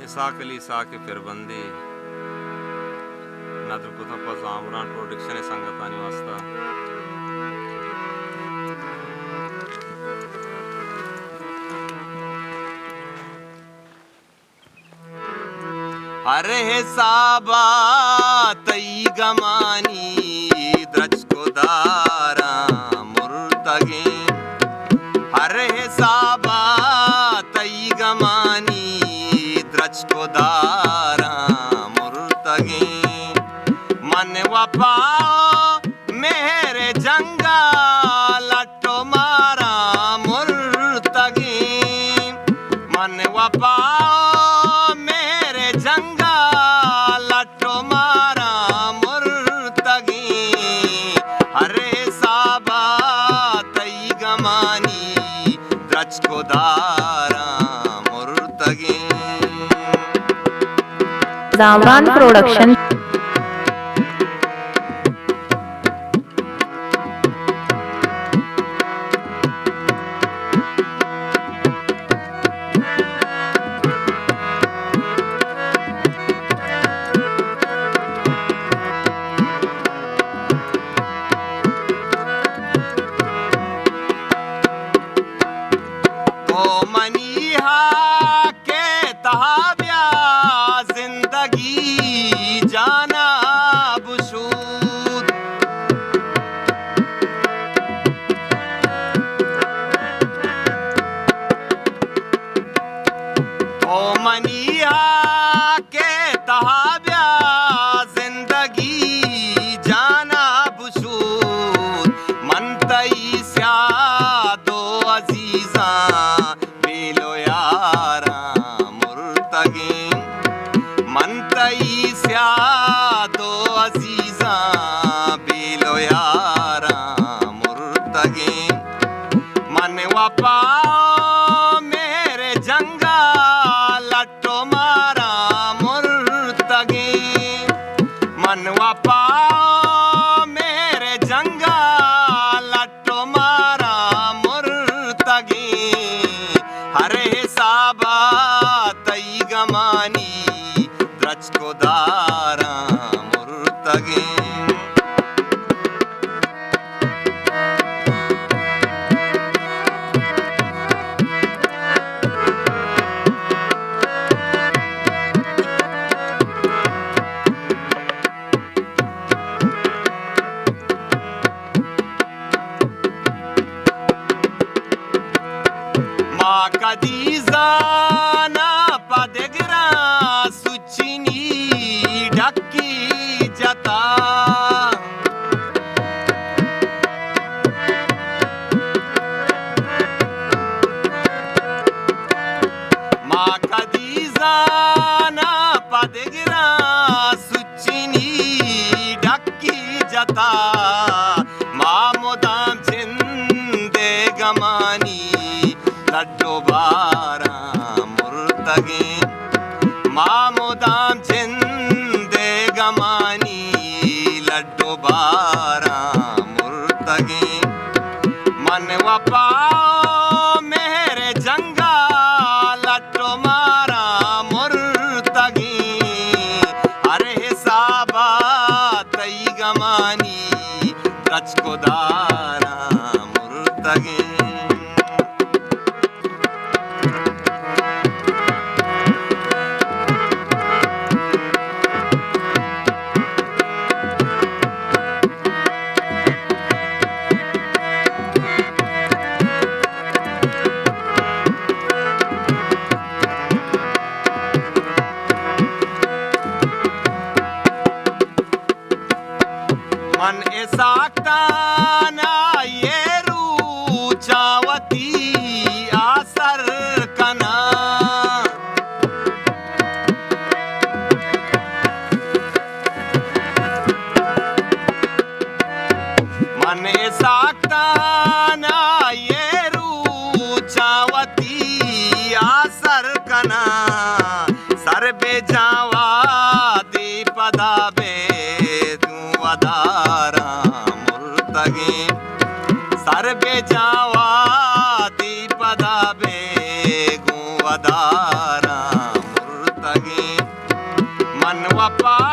Isaac Ali Isaac फिर बंदी नदर को थप्पा जामरान प्रोडक्शन संगतानी वास्ता अरे साबा तई गमानी द्रज को दारा मुर्तगे अरे साबा तई गमानी द्रज को दारा मुर्तगे मन वपाओ मेरे जंगा लट्टो मारा मुर्तगे मन वपाओ मेरे जंगा लट्टो मारा मुर्तगी अरे साबा तई गमानी द्रज को दारा मुर्तगी जामरान प्रोडक्शन जाना बुशूद ओ मनिया के तहाब्या जिंदगी जाना बुशूद मन तई स्या दो अजीजा बेलो यारा मुर्तगी मन तई स्या दो अजीजा बेलो यारा मुर्तगे मन वपाओ मेरे जंगा लट्टो मारा मुर्तगे मन वपाओ मेरे जंगा लट्टो मारा मुर्तगे हरे साबा तई गमानी द्रज को दारा मुर्तगे माँ कदीजा ना पदगरा सुचिनी ढक्की जता माँ कदीजा ना पदगरा सुचिनी ढक्की जता माँ मुदाम जिंदे गमानी लड्डो बारा मुर्तगे माँ मुदाम जिंदे गमानी लड्डो बारा मुर्तगे मन वपाओ मेरे जंगा लट्टो मारा मुर्तगे अरे साबा तई गमानी द्रज को दारा मुर्तगे मन इसाकताना ये रूचावती आसर कना मन इसाकताना ये रूचावती आसर कना सर बे जावा दी पदा बे वदारा मुर्तगे सर बे जावा दी पदा बे गु वदारा मुर्तगे बाप्पा